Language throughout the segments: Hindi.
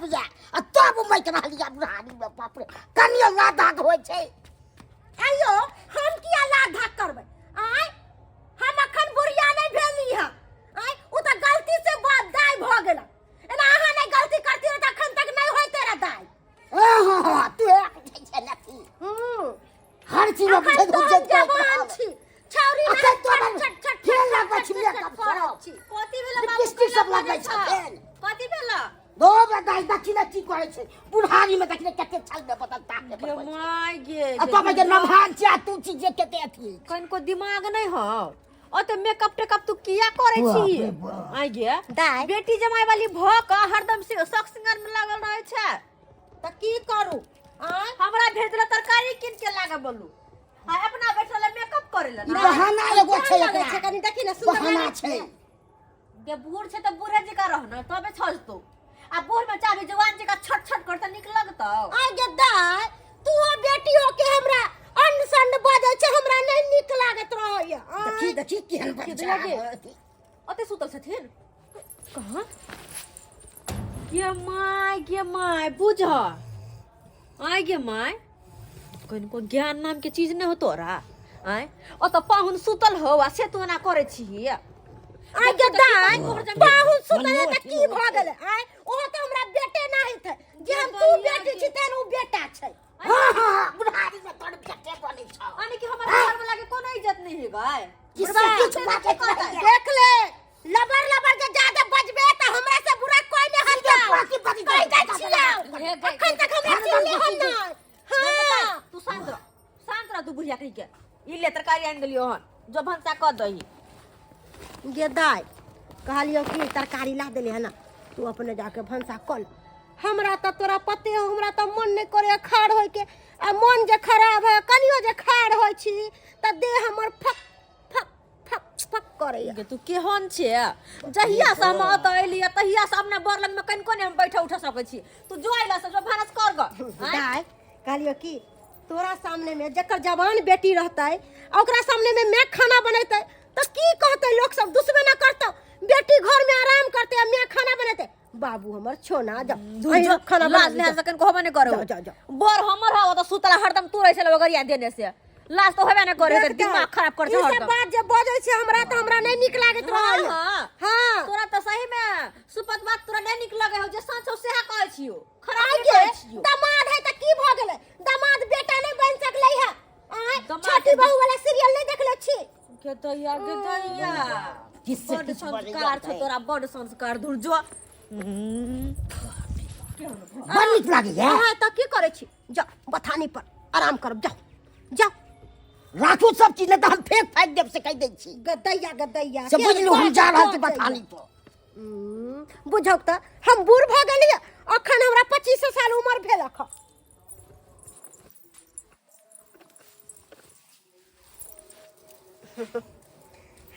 बिया आ तब मैक रहलिया बुढ़ारी में बाप रे कनियो लाधा होय छै। आयो हम किया लाधा करबै आय हम अखन बुढ़िया नहीं भेली है आय उ त गलती से बात दाय भ गेल एना अहाँ नहीं गलती करती त अखन तक नहीं होइते रे दाय। हां तू एक छै नथी हर चीज में बुझे जवान छी छौरी नहीं तो छट खेल लागै छी मेकअप करो कथि भेला बाबू लिपस्टिक सब लागै छै फेन कथि भेला दो बदाई दक्षिणा की कहै छै बुढ़ारी में देखले कते छल में बदलता है गे माय गे आ तो मैं नभान छै तू चीज जे कते अथी कनको दिमाग नहीं हो ओते मेकअप टेकअप तू किया करे छी आइ गे दाय बेटी जमाई वाली भ क हरदम से शौक सिंगार में लागल रहे छै त की करू आय हमरा भेजला तरकारी किन के लागे बोलू आ अपना बैठले मेकअप करेला बहाना एगो छै एकरा छै कनी देखी ना सुंदर बहाना छै गे बूढ़ छै त बूढ़े जका रहना तबे छलतो आ बूढ़ में चाहे जवान जका छट छट करता निक लगतो आय गे दाय तू बेटियो के हमरा अन्न सन्न बजे छै हमरा नहीं निक लागत रहय देखी केहन बच्चा ओते सुतल छथिन कहां गे माय बुझ आय गे माय कनको ज्ञान नाम के चीज नहीं हो तोरा आय ओ तो पाहुन सुतल हो आ से तू ना करे छी आय गे दाय पाहुन सुतल त की भ गेल आय ओ तो हमरा बेटे नहीं थे जे हम तू बेटी छी तेन उ बेटा छै। हां बुढ़ारी में तोर बेटे बनै छौ आने कि हमर घर में लागे कोनो इज्जत नहीं है गाय किससे कुछ बात देख ले लबर लबर जे ज्यादा बजबे त हमरा से बुरा कोई नहीं हलता कह दै छियै अखन तक हमरा चिन्ह हल नहीं। हां तू शांत रह तू बुढ़िया कहि के ई ले तरकारी आन देलियो हन जो भंसा क दही गे दाय कहलियो कि तरकारी ला देले है ना तू अपने जाके भंसा कल हमरा त तोरा पते हो हमरा त मन नहीं करे खाड़ होय के आ मन जे खराब है कनियो जे खाड़ होय छी त देह हमर फक फक फक फक करे गे तू केहन छे जहिया से हम अत एली तहिया से अपना बर लग में कन कोने हम बैठे उठ सकै छी तू जो आइला से जो भानस कर ग दाय कहलियो कि तोरा सामने में जकर जवान बेटी रहतै ओकरा सामने में मैं खाना बनैतै त की कहतै लोग सब दुश्मन न करतौ बेटी घर में आराम करते आ मैं खाना बनैतै बाबू हमर छोना जा खाना लाज ले सकन को होबे न करो बर हमर हो त सुतला हरदम तू रहे छले गरिया देने से लाज तो होबे न करे दिमाग खराब कर छ हरदम ई सब बात जे बजै छै हमरा त हमरा नहीं निक लागत रहल हां तोरा त सही में सुपत बात तोरा नहीं निक लागे हो जे साँचो सेहा कहै छियो खराब कहै छियो दामाद है त की भ गेलै दामाद बेटा नहीं बन सकलै है छोटी बहू वाला सीरियल नहीं देखले छी के दैया किससे बड़ संस्कार छ तोरा बड़ संस्कार दूर जो बड़ नीक लागे हां त की करे छी जा बथानी पर आराम कर जाओ जाओ राखू सब चीज ले त हम फेंक फाइक देब से कह दै छी गदैया से बुझलू हम जा रहल छी बथानी पर बुझौ त हम बूढ़ भ गेलिए अखन हमरा 25 साल उम्र भेल अख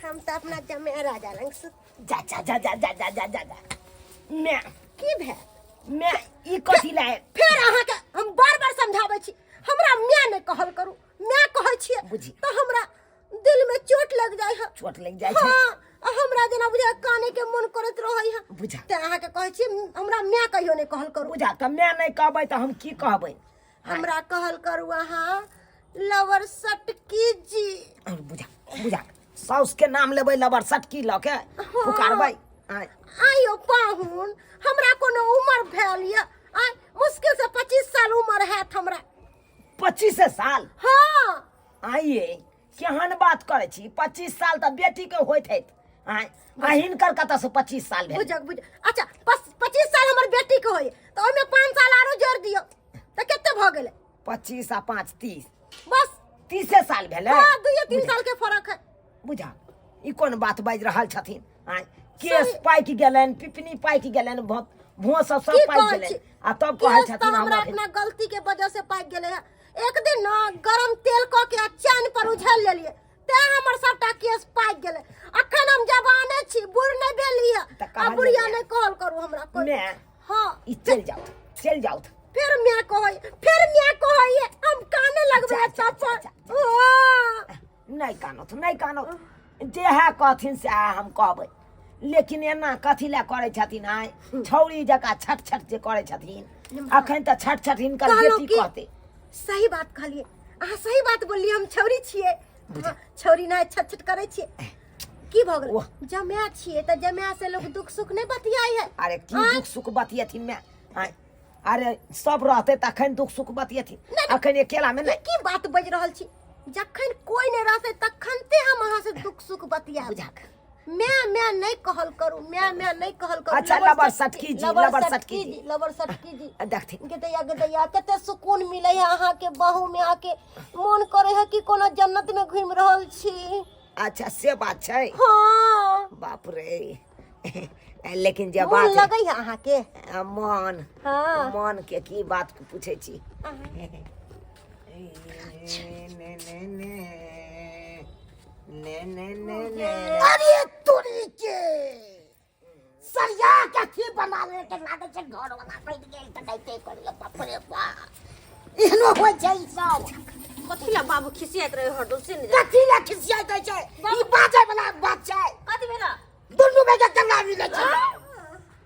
हम त अपना जमे राजा रंग से जा मैं की भेल मैं ई कथि लाए फिर अहाँ के हम बार-बार समझाबै छी हमरा मैं नहीं कहल करू मैं कहै छी बुझी त हमरा दिल में चोट लग जाय है चोट लग जाय छै हां हमरा जना बुझा काने के मन करत रहै है बुझा त अहाँ के कहै छी हमरा मैं कहियो नहीं कहल करू बुझा त मैं नहीं कहबै त हम की कहबै हमरा कहल करू अहाँ लवर सटकी जी बुझा साउस के नाम लेबै लबर सटकी ल के पुकारबै आयो पाहुन हमरा कोनो उम्र भेल य मुश्किल से 25 साल उम्र है हमरा 25 साल हां आइए केहन बात करे छी 25 साल त बेटी के होइत है अहिन कर कत से 25 साल भेल बुझ अच्छा 25 साल हमर बेटी के होय त ओमे 5 साल आरो जोड़ दियो त केते भ गेलै 25 आ 5 30 बस 30 साल भेलै हां 2-3 साल के फर्क है बुझा ई कोन बात बाज रहल छथिन केस पाइक गेलन पिपनी पाइक गेलन भोंस सब पाइक गेलन आ तब कहै छथिन हमरा अपना गलती के वजह से पाइक गेलै एक दिन ना गरम तेल क के चैन पर उझल लेलिए ते हमर सबटा केस पाइक गेलै अखन हम जवाने छी बुढ़ नहीं भेलिए आ बुढ़िया नहीं कहल करू हमरा कोई मैं हां ई चल जाओ फिर मैं कहै हम काने लगबे चप्पल नहीं कानो जे है कहथिन से हम कहबै लेकिन एना कथी ला करे छथिन आय छौरी जका छट छट जे करे छथिन अखन त छट छट हिनकर कहलौं बेटी कि कहते सही बात कहलिए अहाँ सही बात बोललिए हम छौरी छिए छौरी ना छट छट करे छिए की भ गेल जमाय छिए त जमाय से लोग दुख सुख नहीं बतियाई है अरे की दुख सुख बतियथिन में आय अरे सब रहते तखन दुख सुख बतियथिन अखन अकेला में नहीं की बात बज रहल छी जखन कोई नहीं रहते तखन ते हम अहाँ से दुख सुख बतिया बुझा मैं नहीं कहल करू मैं नहीं कहल करू अच्छा लबर सटकी जी लबर सटकी जी देखथिन गदैया कते सुकून मिले है अहाँ के बहू में आके मन करे है कि कोनो जन्नत में घूम रहल छी अच्छा से बात छै हां बाप रे लेकिन जे मन बात लगै है अहाँ के मन हां मन के की बात पूछे छी ने अरे तोरी के सरिया के थी बनावे के लागे छै घर वाला कहि गेल त दैते करले बाप रे बा एहनो होय छै सब कथि ला बाबू खिसियात रहे हरदम से नहीं कथि ला खिसियात छै ई बाजे वाला बात छै कथि भेला दुनु में के कला मिले छै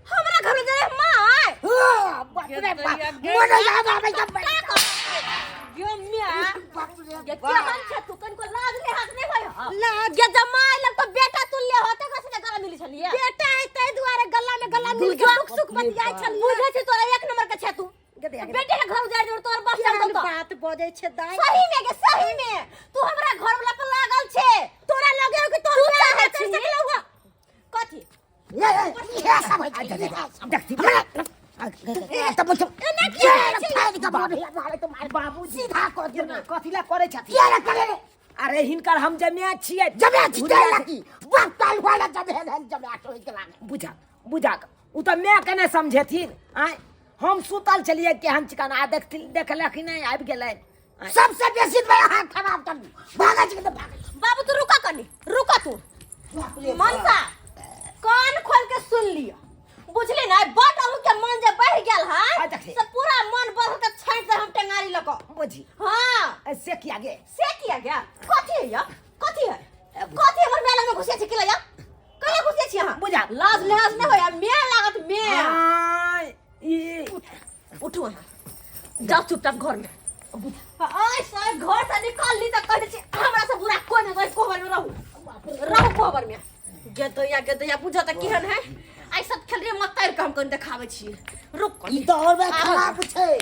हमरा घर में जरे माय हां बाप रे बा मोन याद आबै छै यो मिया बाप रे ये क्या मन छै तू कनको लाज ले हाथ नहीं भयो लाज ये जमाई लग तो बेटा तुल्य होते कसे गला मिली छलिए बेटा है तै दुआरे गला में गला मिल के दुख सुख बतियाई छलिए बुझे छै तोरा एक नंबर के छै तू बेटे के घर उजाड़ जोड़ तोर बाप सब तो बात बोझे छै दाई सही में तू हमरा घर वाला पर लागल छे तोरा लगे कि तोर बियाह है कर सकलौ हो कथि ये सब है देखती तब तो बाबू सीधा कर दियो कथी ला करे छथिन क्या करे अरे हिनकर हम जमाय छियै जमे छिटे लगी बात वाला जमे जमे तो इतला बुझा बुझा उ त मैं केने समझेथिन आय हम सुतल चलिए केहन चिकन आ देखला कि नहीं आबि गेलै सबसे बेसी मैं हाथ खराब कर भागा जी के भागा बाबू तू रुका तू मनसा कान खोल के सुन लियो बुझली ना बट अहू के मन जे बढ़ गेल है से पूरा मन बढ़ के छांट दे हम टेंगारी लको बुझी हां से किया गया कथि है या कथि हमर मेला में घुसे छी किला या कला घुसे छी हां बुझा लाज लिहाज न होया मैं लागत मैं आय ई उठो जाओ चुपचाप घर में बुझा आय सारे घर से निकाल ली त कहै छी हमरा से बुरा कोई न कोई कोबर में रहू कोबर में गदया बुझा त केहन है आई सब खेल रे मत तार काम कन देखावे छी रुक ई दौड़ में खराब छै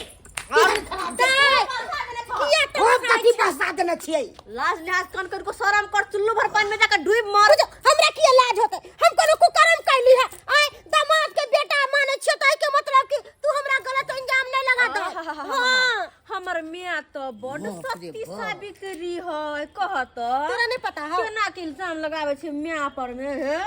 किया तो कथि पैसा देने छियै लाज लिहाज कन को शरम कर चुल्लू भर पानी में जाकर डूब मर हमरा किया लाज होते हम कोनो कुकर्म कैली है आय दामाद के बेटा माने छ त के मतलब कि तू हमरा गलत अंजाम नहीं लगा दो हां हमर मियां तो बड़ सत्ती साबित्री है कहत तोरा नहीं पता है केना के इल्जाम लगावे छी मियां पर में हे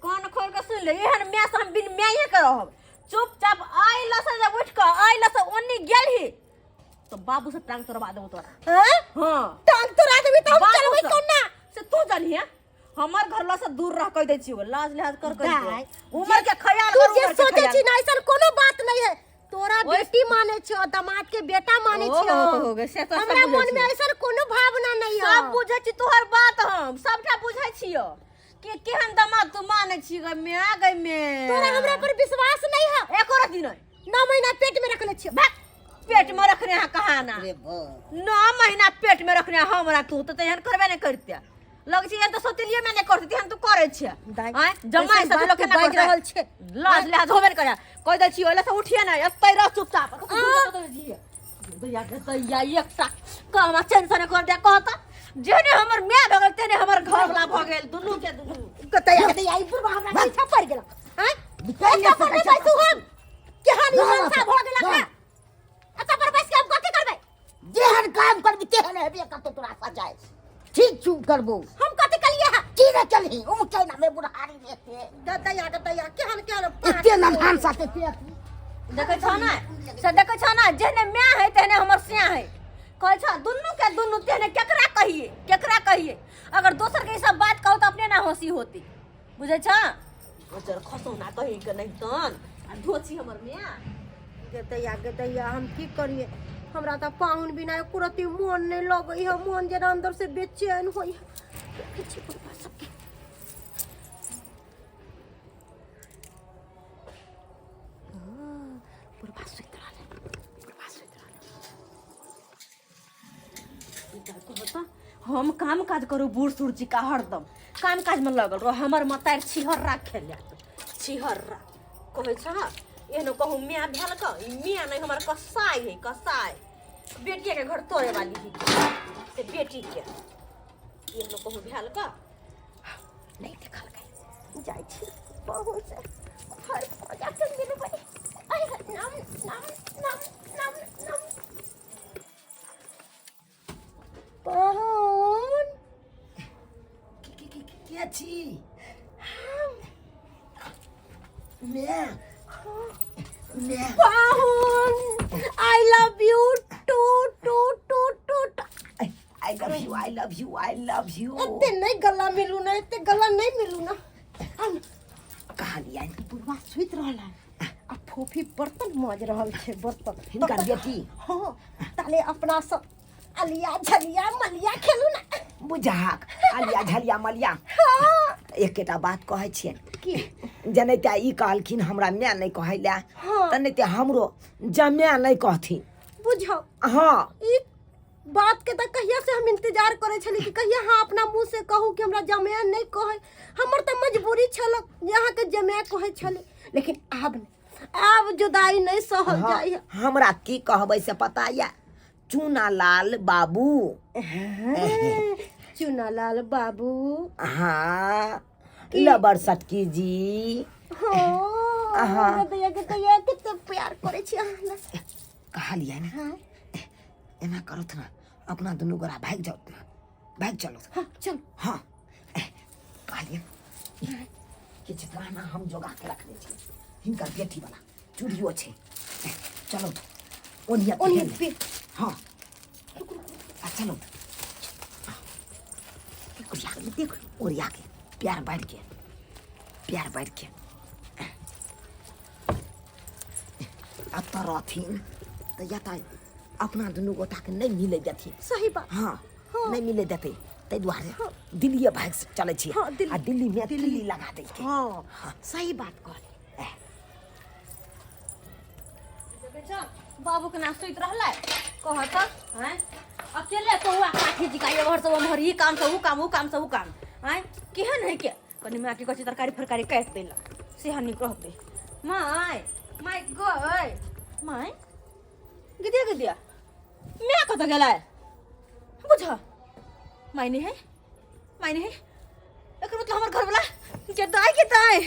कान खोल के सुन ले एहन मियां से हम बिन मियां के रहब चुपचाप आई लसे जब उठ के आई लसे ओन्नी गेल ही तो बाबू से टांग तोड़वा देबो तोरा हां टांग तोड़ा देबी त हम चलबै कोना से तू जानी है हमर घर ला से दूर रह कह दे छी लाज लिहाज कर उम्र के ख्याल कर तू जे सोचे छी ना ऐसा कोनो बात नहीं है तोरा बेटी माने छो दामाद के बेटा माने छो हमरा मन में ऐसा कोनो भावना नहीं है सब बुझै छी तोहर बात हम सबटा बुझै छियो के केहन दामाद तू माने छी ग मैं आ गई मैं तोरा हमरा पर विश्वास नहीं है एको रति नहीं 9 महीना पेट में रखले छी पेट में रखने है कहा ना 9 महीना पेट में रखने हमरा तू तो एहन करबे नहीं करतिया लग छी तो सोचलिए मैं नहीं करती हम तो करे छी हां जमाई सब लोग के बाज रहल छे लाज लिहाज होबे करे कह दे छी ओला से उठिए ना एतै रह चुपचाप दैया एकटा काम टेंशन कर दे कहता जेने हमर माय भगल तेने हमर घर वाला भ गेल दुनु के दुनु कतैया ई पूर्व हमरा पीछा पड़ गेल हैं निकल ले तू हम केहन हिंसा भ गेल का अच्छा पर बस के हम कथि करबै जेहन काम करबी तेहन हेबे करते तोरा सजाए ठीक चुप करबो हम कथि कलिए है की न चलही उम के ना में बुढ़ारी देते दैया केहन इते न भान साथे देखै छ ना से देखै छ ना जेने माय है तेने हमर सिया है कहै छ दुनु के दुनु तेने केकरा कहिए अगर दोसर के सब बात कहू त अपने ना हंसी होती बुझै छ जर खसो ना कहि के नहीं तन आ धोची हमर माय गदैया हम की करिए हमरा त पाहुन बिना कुरती मन नहीं लगई है मन जे अंदर से बेचैन होई है बुढ़वा सुत रहले हम काम काज करू बूढ़ सूरजी का हरदम काम काज में लगल रहो हमर मतार छिहर्रा खेले छिहर्रा कहै छ एहनो कहूँ मियाँ भेल क मियाँ नहीं हमार कसाई है कसाई बेटिया के घर तोड़े वाली है से बेटी के एहनो कहूँ भेल क नहीं देखल गई जाय छी बहुत से हर पूजा के मिले बड़ी आई नाम नाम नाम नाम नाम पाहुन क्या छी मैं पाहुन I love you too too too too I love you, I love you, I love you. एते नहीं गला मिलू ना एते गला नहीं मिलू ना कहाँ लिया बुढ़वा सुत रहल है आ फोफी बर्तन माज रहल छे बर्तन हिनकर बेटी हाँ ताले अपना सब अलिया झलिया मलिया खेलू ना बुझाक आलिया झलिया मलिया हाँ एकेटा बात कहै छियै की जनैते ई कहलखिन हमरा मैं नहीं कहैले हाँ। तनैते हमरो जमै नहीं कहथिन बुझो हाँ ई बात के तक कहिया से हम इंतजार करे छली कि कहिया हाँ अपना मुंह से कहूं कि हमरा जमै नहीं कहे हमर त मजबूरी छलक यहाँ के जमै कहे छली लेकिन अब जुदाई नहीं सहल हाँ, जाय हमरा की कहबै से पता या चूनालाल बाबू चुनालाल बाबू हाँ लबर सटकी जी हाँ दैया कितना प्यार करे छी अहाँ कहलियै ना हाँ एना करत ना अपना दुनू गोरा भाग जाओ ना भाग चलो हाँ चल हाँ कहलियै कि जितना ना हम जोगा के रखने छी हिनकर बेटी वाला चूड़ियो छे चलो ओनिया पे हाँ चलो देखो ओरिया के प्यार बैठ के अब तो रहथिन तो या तो अपना दुनू गोटा के नहीं मिले देथिन सही बात हाँ, हाँ। नहीं मिले देते ताहि दुआरे दिल्ली भाग चले छी हाँ, दिल्ली। आ दिल्ली में दिल्ली लगा दे के हाँ सही बात कहली बाबू के नाश्तो इत रहला कहत हैं अकेले तो हुआ काठी जी का ये भर सब हमर ई काम सब ऊ काम हैं केहन है के कनी मां के कच्ची तरकारी फरकारी काट देला से हनी कहते माय गय माय गिदिया मैं कत गेला बुझ मायने है एकर मतलब हमर घर वाला के दाई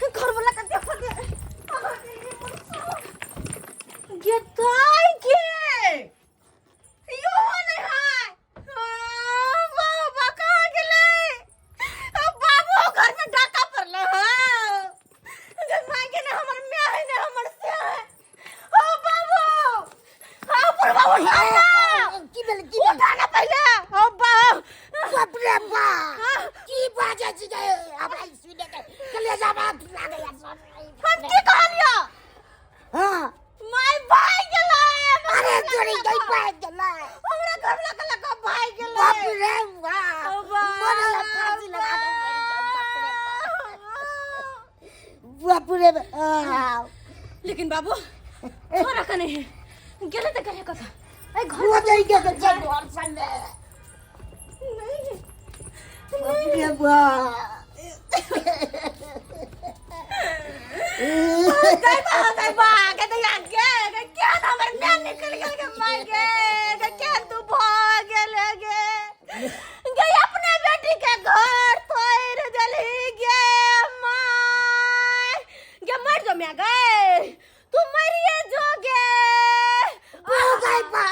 घर वाला के देखो ये दाई के यो नहीं है बाबा कहाँ गेले बाबू घर में डाका पड़ल है माय के ना हमर मैं है ना हमर से है ओ बाबू हां पर बाबू की भेल उठाना पहले ओ बाप रे बा की बाजे छी जे हमरा सुने के कलेजा बात लागे यार हम की कहलियो हां माय भाई गेले अरे चोरी गई भाग गेला हमरा घर वाला के लगा भाई गेले बाप रे बा ओ बाप। मोरला फांसी लगा दे बाप रे बा लेकिन बाबू छोरा कने है गेले त गले कथा ए घर वो जाई के घर संगे नहीं बाप रे बा गई बा के तो यार के क्या हमर नाम निकल गेल के मार के क्या तू भाग गेले गई अपने बेटी के घर तोड़ देली गे माय गे मर जो मैं गई तू मरिए जोगे वो गई बा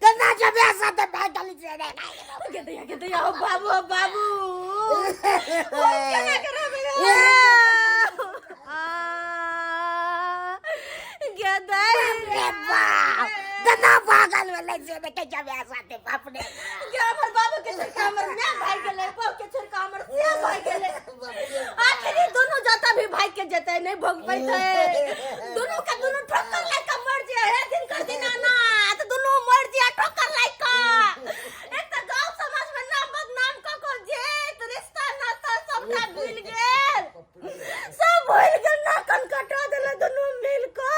तना जब ऐसा तो भाग गली से रे के दया बाबू क्या करे मेरा क्या रे बा तना पागल वाले से के जब ऐसा ते बाप रे क्या हमर बाबू के छरका हमर मैं भाई गेले बाप के छरका हमर से भाई गेले आखिर दोनों जाता भी भाई के जते नहीं भोग पैते दोनों का दोनों ठोकर लाइक का मर जे है दिन कर दिन आना तो दोनों मर जे ठोकर लाइक का एक तो गांव समाज में नाम बदनाम को जे रिश्ता नाता सबटा भूल गेल सब भूल गेल ना कन कटा देला दोनों मिल को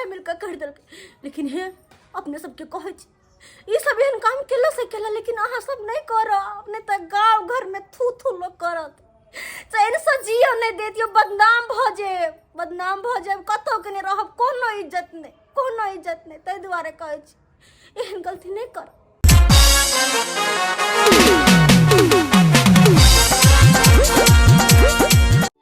भाई मिलकर कर दिल। लेकिन हे अपने सबके कहे ये सब एहन काम केला से केला, लेकिन अहाँ सब नहीं करो। अपने तो गाँव घर में थू थू लोग करत चैन से जियो नहीं देतियो, बदनाम भ जाए कतो के नहीं रहब, कोनो इज्जत नहीं। ताहि दुआरे कहै छी एहन गलती नहीं कर।